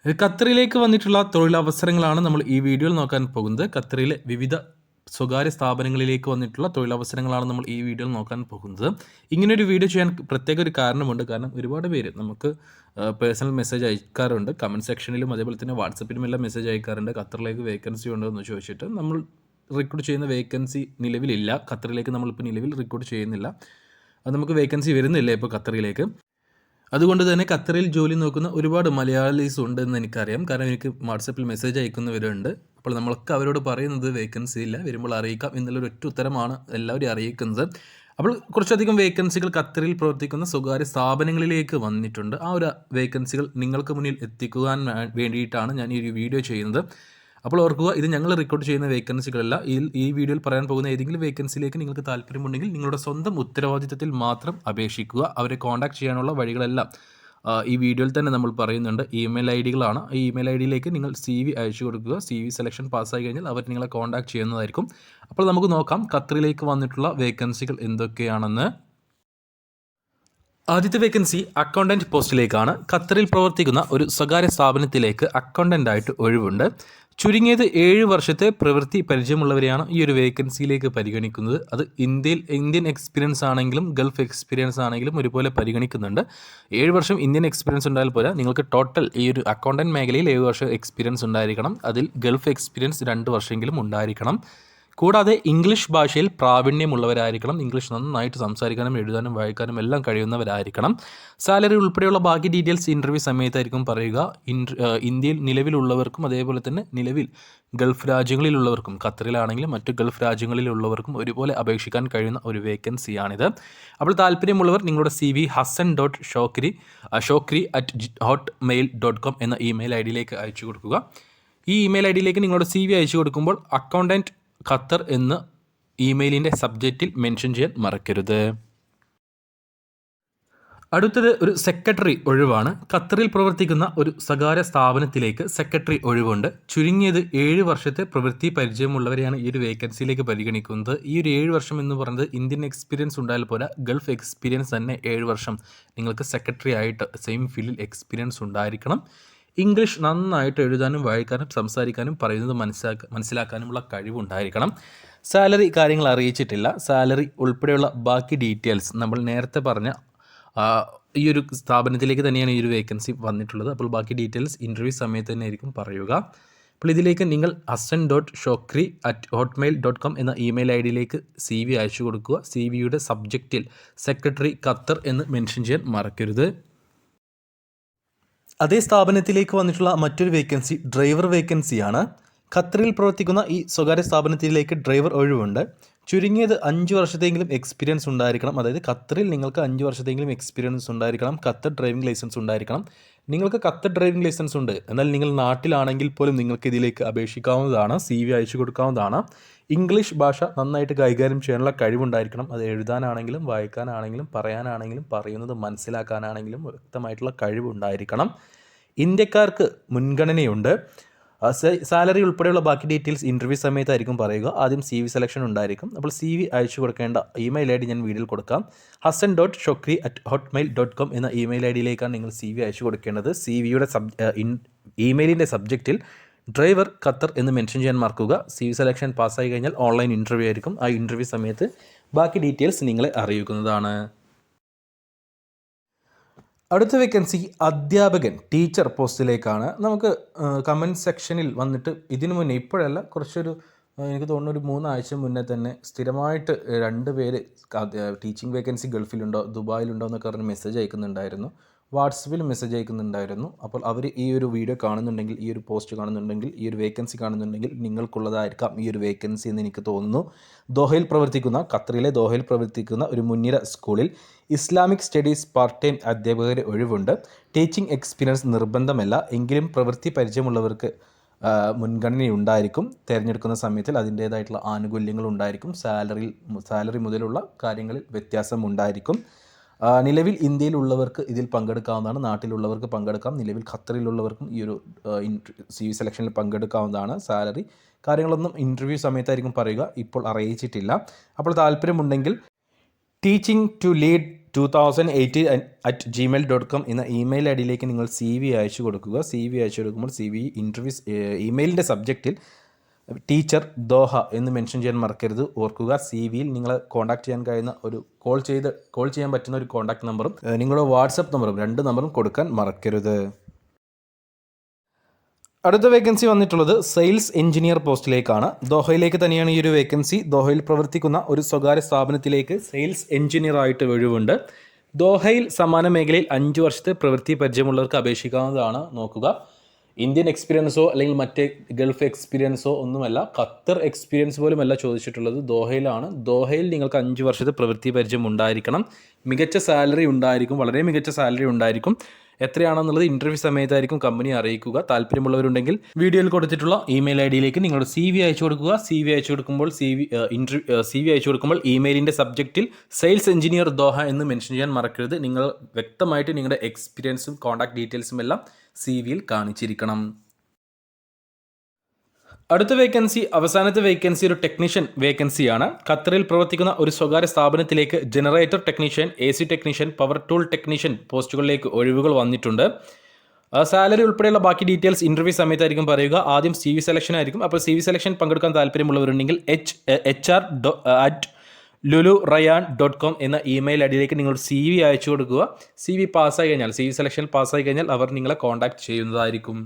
ഖത്തറിലേക്ക് വന്നിട്ടുള്ള തൊഴിലവസരങ്ങളാണ് നമ്മൾ ഈ വീഡിയോയിൽ നോക്കാൻ പോകുന്നത്. ഖത്തറിലെ വിവിധ സ്വകാര്യ സ്ഥാപനങ്ങളിലേക്ക് വന്നിട്ടുള്ള തൊഴിലവസരങ്ങളാണ് നമ്മൾ ഈ വീഡിയോയിൽ നോക്കാൻ പോകുന്നത്. ഇങ്ങനൊരു വീഡിയോ ചെയ്യാൻ പ്രത്യേക ഒരു കാരണമുണ്ട്. കാരണം ഒരുപാട് പേര് നമുക്ക് പേഴ്സണൽ മെസ്സേജ് അയക്കാറുണ്ട്. കമൻറ്റ് സെക്ഷനിലും അതേപോലെ തന്നെ വാട്സപ്പിലും എല്ലാം മെസ്സേജ് അയക്കാറുണ്ട്. ഖത്തറിലേക്ക് വേക്കൻസി ഉണ്ടോ എന്ന് ചോദിച്ചിട്ട്. നമ്മൾ റിക്രൂട്ട് ചെയ്യുന്ന വേക്കൻസി നിലവിലില്ല. ഖത്തറിലേക്ക് നമ്മളിപ്പോൾ നിലവിൽ റിക്രൂട്ട് ചെയ്യുന്നില്ല. അത് നമുക്ക് വേക്കൻസി വരുന്നില്ല ഇപ്പോൾ ഖത്തറിലേക്ക്. അതുകൊണ്ട് തന്നെ ഖത്തറിൽ ജോലി നോക്കുന്ന ഒരുപാട് മലയാളീസ് ഉണ്ടെന്ന് എനിക്കറിയാം. കാരണം എനിക്ക് വാട്സപ്പിൽ മെസ്സേജ് അയക്കുന്നവരുണ്ട്. അപ്പോൾ നമ്മളൊക്കെ അവരോട് പറയുന്നത് വേക്കൻസി ഇല്ല, വരുമ്പോൾ അറിയിക്കാം എന്നുള്ളൊരു ഒറ്റ ഉത്തരമാണ് എല്ലാവരും അറിയിക്കുന്നത്. അപ്പോൾ കുറച്ചധികം വേക്കൻസികൾ ഖത്തറിൽ പ്രവർത്തിക്കുന്ന സ്വകാര്യ സ്ഥാപനങ്ങളിലേക്ക് വന്നിട്ടുണ്ട്. ആ ഒരു വേക്കൻസികൾ നിങ്ങൾക്ക് മുന്നിൽ എത്തിക്കുവാൻ വേണ്ടിയിട്ടാണ് ഞാൻ ഈ ഒരു വീഡിയോ ചെയ്യുന്നത്. അപ്പോൾ ഓർക്കുക, ഇത് ഞങ്ങൾ റിക്രൂട്ട് ചെയ്യുന്ന വേക്കൻസികളല്ല. ഈ വീഡിയോയിൽ പറയാൻ പോകുന്ന ഏതെങ്കിലും വേക്കൻസിയിലേക്ക് നിങ്ങൾക്ക് താല്പര്യമുണ്ടെങ്കിൽ നിങ്ങളുടെ സ്വന്തം ഉത്തരവാദിത്തത്തിൽ മാത്രം അപേക്ഷിക്കുക. അവരെ കോൺടാക്ട് ചെയ്യാനുള്ള വഴികളെല്ലാം ഈ വീഡിയോയിൽ തന്നെ നമ്മൾ പറയുന്നുണ്ട്. ഇമെയിൽ ഐ ഡികളാണ്. ഈ ഇമെയിൽ ഐ ഡിയിലേക്ക് നിങ്ങൾ CV അയച്ചു കൊടുക്കുക. CV സെലക്ഷൻ പാസ്സായി കഴിഞ്ഞാൽ അവർ നിങ്ങളെ കോൺടാക്ട് ചെയ്യുന്നതായിരിക്കും. അപ്പോൾ നമുക്ക് നോക്കാം ഖത്തറിലേക്ക് വന്നിട്ടുള്ള വേക്കൻസികൾ എന്തൊക്കെയാണെന്ന്. ആദ്യത്തെ വേക്കൻസി അക്കൗണ്ടൻറ്റ് പോസ്റ്റിലേക്കാണ്. ഖത്തറിൽ പ്രവർത്തിക്കുന്ന ഒരു സ്വകാര്യ സ്ഥാപനത്തിലേക്ക് അക്കൗണ്ടൻ്റായിട്ട് ഒഴിവുണ്ട്. ചുരുങ്ങിയത് 7 വർഷത്തെ പ്രവൃത്തി പരിചയമുള്ളവരെയാണ് ഈ ഒരു വേക്കൻസിയിലേക്ക് പരിഗണിക്കുന്നത്. അത് ഇന്ത്യൻ എക്സ്പീരിയൻസ് ആണെങ്കിലും ഗൾഫ് എക്സ്പീരിയൻസ് ആണെങ്കിലും ഒരുപോലെ പരിഗണിക്കുന്നുണ്ട്. 7 വർഷം ഇന്ത്യൻ എക്സ്പീരിയൻസ് ഉണ്ടായാൽ പോരാ, നിങ്ങൾക്ക് ടോട്ടൽ ഈ ഒരു അക്കൗണ്ടൻറ്റ് മേഖലയിൽ 7 വർഷം എക്സ്പീരിയൻസ് ഉണ്ടായിരിക്കണം. അതിൽ ഗൾഫ് എക്സ്പീരിയൻസ് 2 വർഷമെങ്കിലും ഉണ്ടായിരിക്കണം. കൂടാതെ ഇംഗ്ലീഷ് ഭാഷയിൽ പ്രാവീണ്യമുള്ളവരായിരിക്കണം. ഇംഗ്ലീഷ് നന്നായിട്ട് സംസാരിക്കാനും എഴുതാനും വായിക്കാനും എല്ലാം കഴിയുന്നവരായിരിക്കണം. സാലറി ഉൾപ്പെടെയുള്ള ബാക്കി ഡീറ്റെയിൽസ് ഇൻ്റർവ്യൂ സമയത്തായിരിക്കും പറയുക. ഇന്ത്യയിൽ നിലവിലുള്ളവർക്കും അതേപോലെ തന്നെ നിലവിൽ ഗൾഫ് രാജ്യങ്ങളിലുള്ളവർക്കും, ഖത്തറിലാണെങ്കിലും മറ്റ് ഗൾഫ് രാജ്യങ്ങളിലുള്ളവർക്കും ഒരുപോലെ അപേക്ഷിക്കാൻ കഴിയുന്ന ഒരു വേക്കൻസിയാണിത്. അപ്പോൾ താല്പര്യമുള്ളവർ നിങ്ങളുടെ CV hassan.shokri@hotmail.com എന്ന ഇമെയിൽ ഐ ഡിയിലേക്ക് അയച്ചു കൊടുക്കുക. ഈ ഇമെയിൽ ഐ ഡിയിലേക്ക് നിങ്ങളുടെ CV അയച്ചു കൊടുക്കുമ്പോൾ അക്കൗണ്ടൻറ്റ് ഖത്തർ എന്ന് ഇമെയിലിൻ്റെ സബ്ജക്റ്റിൽ മെൻഷൻ ചെയ്യാൻ മറക്കരുത്. അടുത്തത് ഒരു സെക്രട്ടറി ഒഴിവാണ്. ഖത്തറിൽ പ്രവർത്തിക്കുന്ന ഒരു സ്വകാര്യ സ്ഥാപനത്തിലേക്ക് സെക്രട്ടറി ഒഴിവുണ്ട്. ചുരുങ്ങിയത് 7 വർഷത്തെ പ്രവൃത്തി പരിചയമുള്ളവരെയാണ് ഈ ഒരു വേക്കൻസിയിലേക്ക് പരിഗണിക്കുന്നത്. ഈ ഒരു 7 വർഷം എന്ന് പറയുന്നത് ഇന്ത്യൻ എക്സ്പീരിയൻസ് ഉണ്ടായാൽ പോരാ, ഗൾഫ് എക്സ്പീരിയൻസ് തന്നെ 7 വർഷം നിങ്ങൾക്ക് സെക്രട്ടറി ആയിട്ട് സെയിം ഫീൽഡിൽ എക്സ്പീരിയൻസ് ഉണ്ടായിരിക്കണം. ഇംഗ്ലീഷ് നന്നായിട്ട് എഴുതാനും വായിക്കാനും സംസാരിക്കാനും പറയുന്നത് മനസ്സിലാക്കാനുമുള്ള കഴിവുണ്ടായിരിക്കണം. സാലറി കാര്യങ്ങൾ അറിയിച്ചിട്ടില്ല. സാലറി ഉൾപ്പെടെയുള്ള ബാക്കി ഡീറ്റെയിൽസ് നമ്മൾ നേരത്തെ പറഞ്ഞ ഈ ഒരു സ്ഥാപനത്തിലേക്ക് തന്നെയാണ് ഈ ഒരു വേക്കൻസി വന്നിട്ടുള്ളത്. അപ്പോൾ ബാക്കി ഡീറ്റെയിൽസ് ഇൻ്റർവ്യൂ സമയത്ത് തന്നെ ആയിരിക്കും പറയുക. അപ്പോൾ ഇതിലേക്ക് നിങ്ങൾ hassan.shokri@hotmail.com എന്ന ഇമെയിൽ ഐ ഡിയിലേക്ക് CV അയച്ചു കൊടുക്കുക. CVയുടെ സബ്ജക്റ്റിൽ സെക്രട്ടറി ഖത്തർ എന്ന് മെൻഷൻ ചെയ്യാൻ മറക്കരുത്. അതേ സ്ഥാപനത്തിലേക്ക് വന്നിട്ടുള്ള മറ്റൊരു വേക്കൻസി ഡ്രൈവർ വേക്കൻസിയാണ്. ഖത്തറിൽ പ്രവർത്തിക്കുന്ന ഈ സ്വകാര്യ സ്ഥാപനത്തിലേക്ക് ഡ്രൈവർ ഒഴിവുണ്ട്. ചുരുങ്ങിയത് 5 വർഷത്തെങ്കിലും എക്സ്പീരിയൻസ് ഉണ്ടായിരിക്കണം. അതായത് ഖത്തറിൽ നിങ്ങൾക്ക് 5 വർഷത്തെങ്കിലും എക്സ്പീരിയൻസ് ഉണ്ടായിരിക്കണം. ഖത്തർ ഡ്രൈവിംഗ് ലൈസൻസ് ഉണ്ടായിരിക്കണം. നിങ്ങൾക്ക് ഖത്തർ ഡ്രൈവിംഗ് ലൈസൻസ് ഉണ്ട്, എന്നാൽ നിങ്ങൾ നാട്ടിലാണെങ്കിൽ പോലും നിങ്ങൾക്ക് ഇതിലേക്ക് അപേക്ഷിക്കാവുന്നതാണ്. CV അയച്ചു കൊടുക്കാവുന്നതാണ്. ഇംഗ്ലീഷ് ഭാഷ നന്നായിട്ട് കൈകാര്യം ചെയ്യാനുള്ള കഴിവുണ്ടായിരിക്കണം. അത് എഴുതാനാണെങ്കിലും വായിക്കാനാണെങ്കിലും പറയാനാണെങ്കിലും പറയുന്നത് മനസ്സിലാക്കാനാണെങ്കിലും വ്യക്തമായിട്ടുള്ള കഴിവുണ്ടായിരിക്കണം. ഇന്ത്യക്കാർക്ക് മുൻഗണനയുണ്ട്. സാലറി ഉൾപ്പെടെയുള്ള ബാക്കി ഡീറ്റെയിൽസ് ഇൻ്റർവ്യൂ സമയത്തായിരിക്കും പറയുക. ആദ്യം CV സെലക്ഷൻ ഉണ്ടായിരിക്കും. അപ്പോൾ CV അയച്ചു കൊടുക്കേണ്ട ഇമെയിൽ ഐ ഡി ഞാൻ വീഡിയോയിൽ കൊടുക്കാം. hassan.shokri@hotmail.com എന്ന ഇമെയിൽ ഐ ഡിയിലേക്കാണ് നിങ്ങൾ CV അയച്ചു കൊടുക്കേണ്ടത്. CVയുടെ ഇമെയിലിൻ്റെ സബ്ജക്റ്റിൽ ഡ്രൈവർ ഖത്തർ എന്ന് മെൻഷൻ ചെയ്യാൻ മറക്കുക. CV സെലക്ഷൻ പാസ്സായി കഴിഞ്ഞാൽ ഓൺലൈൻ ഇൻ്റർവ്യൂ ആയിരിക്കും. ആ ഇൻ്റർവ്യൂ സമയത്ത് ബാക്കി ഡീറ്റെയിൽസ് നിങ്ങളെ അറിയിക്കുന്നതാണ്. അടുത്ത വേക്കൻസി അധ്യാപകൻ ടീച്ചർ പോസ്റ്റിലേക്കാണ്. നമുക്ക് കമൻറ്റ് സെക്ഷനിൽ വന്നിട്ട് ഇതിനു മുന്നേ, ഇപ്പോഴല്ല, എനിക്ക് തോന്നുന്നു ഒരു 3 ആഴ്ച മുന്നേ തന്നെ സ്ഥിരമായിട്ട് 2 പേര് ടീച്ചിങ് വേക്കൻസി ഗൾഫിലുണ്ടോ ദുബായിലുണ്ടോ എന്നൊക്കെ പറഞ്ഞ് മെസ്സേജ് അയക്കുന്നുണ്ടായിരുന്നു. വാട്സപ്പിൽ മെസ്സേജ് അയക്കുന്നുണ്ടായിരുന്നു. അപ്പോൾ അവർ ഈ ഒരു വീഡിയോ കാണുന്നുണ്ടെങ്കിൽ, ഈ ഒരു പോസ്റ്റ് കാണുന്നുണ്ടെങ്കിൽ, ഈ ഒരു വേക്കൻസി കാണുന്നുണ്ടെങ്കിൽ നിങ്ങൾക്കുള്ളതായിരിക്കാം ഈ ഒരു വേക്കൻസി എന്ന് എനിക്ക് തോന്നുന്നു. ഖത്തറിലെ ദോഹയിൽ പ്രവർത്തിക്കുന്ന ഒരു മുൻനിര സ്കൂളിൽ ഇസ്ലാമിക് സ്റ്റഡീസ് പാർട്ട് ടൈം അധ്യാപകരെ ഒഴിവുണ്ട്. ടീച്ചിങ് എക്സ്പീരിയൻസ് നിർബന്ധമല്ല, എങ്കിലും പ്രവൃത്തി പരിചയമുള്ളവർക്ക് മുൻഗണനയുണ്ടായിരിക്കും. തിരഞ്ഞെടുക്കുന്ന സമയത്തിൽ അതിൻ്റേതായിട്ടുള്ള ആനുകൂല്യങ്ങൾ ഉണ്ടായിരിക്കും. സാലറി മുതലുള്ള കാര്യങ്ങളിൽ വ്യത്യാസം ഉണ്ടായിരിക്കും. നിലവിൽ ഇന്ത്യയിലുള്ളവർക്ക് ഇതിൽ പങ്കെടുക്കാവുന്നതാണ്. നാട്ടിലുള്ളവർക്ക് പങ്കെടുക്കാം. നിലവിൽ ഖത്തറിലുള്ളവർക്കും ഈ ഒരു CV സെലക്ഷനിൽ പങ്കെടുക്കാവുന്നതാണ്. സാലറി കാര്യങ്ങളൊന്നും ഇൻ്റർവ്യൂ സമയത്തായിരിക്കും പറയുക. ഇപ്പോൾ അറിയിച്ചിട്ടില്ല. അപ്പോൾ താല്പര്യമുണ്ടെങ്കിൽ ടീച്ചിങ് ടു ലീഡ് 2018@gmail.com എന്ന ഇമെയിൽ ഐ ഡിയിലേക്ക് നിങ്ങൾ CV അയച്ചു കൊടുക്കുക. CV അയച്ചു കൊടുക്കുമ്പോൾ CV ഇൻ്റർവ്യൂ ഇമെയിലിൻ്റെ സബ്ജക്റ്റിൽ ടീച്ചർ ദോഹ എന്ന് മെൻഷൻ ചെയ്യാൻ മറക്കരുത്. ഓർക്കുക, CVയിൽ നിങ്ങളെ കോൺടാക്ട് ചെയ്യാൻ കഴിയുന്ന ഒരു കോൾ ചെയ്യാൻ പറ്റുന്ന ഒരു കോൺടാക്ട് നമ്പറും നിങ്ങളുടെ വാട്സപ്പ് നമ്പറും 2 നമ്പറും കൊടുക്കാൻ മറക്കരുത്. അടുത്ത വേക്കൻസി വന്നിട്ടുള്ളത് സെയിൽസ് എഞ്ചിനീയർ പോസ്റ്റിലേക്കാണ്. ദോഹയിലേക്ക് തന്നെയാണ് ഈ ഒരു വേക്കൻസി. ദോഹയിൽ പ്രവർത്തിക്കുന്ന ഒരു സ്വകാര്യ സ്ഥാപനത്തിലേക്ക് സെയിൽസ് എഞ്ചിനീയർ ആയിട്ട് ഒഴിവുണ്ട്. ദോഹയിൽ സമാന മേഖലയിൽ 5 വർഷത്തെ പ്രവൃത്തി പരിചയമുള്ളവർക്ക് അപേക്ഷിക്കാവുന്നതാണ്. നോക്കുക, ഇന്ത്യൻ എക്സ്പീരിയൻസോ അല്ലെങ്കിൽ മറ്റേ ഗൾഫ് എക്സ്പീരിയൻസോ ഒന്നുമല്ല, ഖത്തർ എക്സ്പീരിയൻസ് പോലുമല്ല ചോദിച്ചിട്ടുള്ളത്. ദോഹയിലാണ്. ദോഹയിൽ നിങ്ങൾക്ക് 5 വർഷത്തെ പ്രവൃത്തി പരിചയം ഉണ്ടായിരിക്കണം. മികച്ച സാലറി ഉണ്ടായിരിക്കും, വളരെ മികച്ച സാലറി ഉണ്ടായിരിക്കും. എത്രയാണെന്നുള്ളത് ഇൻ്റർവ്യൂ സമയത്തായിരിക്കും കമ്പനി അറിയിക്കുക. താല്പര്യമുള്ളവരുണ്ടെങ്കിൽ വീഡിയോയിൽ കൊടുത്തിട്ടുള്ള ഇമെയിൽ ഐ ഡിയിലേക്ക് നിങ്ങളുടെ CV അയച്ചു കൊടുക്കുക. CV അയച്ചു കൊടുക്കുമ്പോൾ ഇമെയിലിൻ്റെ സബ്ജക്റ്റിൽ സെയിൽസ് എഞ്ചിനീയർ ദോഹ എന്ന് മെൻഷൻ ചെയ്യാൻ മറക്കരുത്. നിങ്ങൾ വ്യക്തമായിട്ട് നിങ്ങളുടെ എക്സ്പീരിയൻസും കോൺടാക്ട് ഡീറ്റെയിൽസും എല്ലാം CVയിൽ കാണിച്ചിരിക്കണം. അടുത്ത വേക്കൻസി, അവസാനത്തെ വേക്കൻസി ഒരു ടെക്നീഷ്യൻ വേക്കൻസിയാണ്. ഖത്തറിൽ പ്രവർത്തിക്കുന്ന ഒരു സ്വകാര്യ സ്ഥാപനത്തിലേക്ക് generator technician, AC technician, power tool technician പോസ്റ്റുകളിലേക്ക് ഒഴിവുകൾ വന്നിട്ടുണ്ട്. സാലറി ഉൾപ്പെടെയുള്ള ബാക്കി ഡീറ്റെയിൽസ് ഇൻ്റർവ്യൂ സമയത്തായിരിക്കും പറയുക. ആദ്യം CV സെലക്ഷൻ ആയിരിക്കും. അപ്പോൾ CV സെലക്ഷൻ പങ്കെടുക്കാൻ താല്പര്യമുള്ളവരുണ്ടെങ്കിൽ HR@lulurayan.com എന്ന ഇമെയിൽ ഐ ഡിയിലേക്ക് നിങ്ങൾ CV അയച്ചു കൊടുക്കുക. CV സെലക്ഷൻ പാസ്സായി കഴിഞ്ഞാൽ അവർ നിങ്ങളെ കോൺടാക്ട് ചെയ്യുന്നതായിരിക്കും.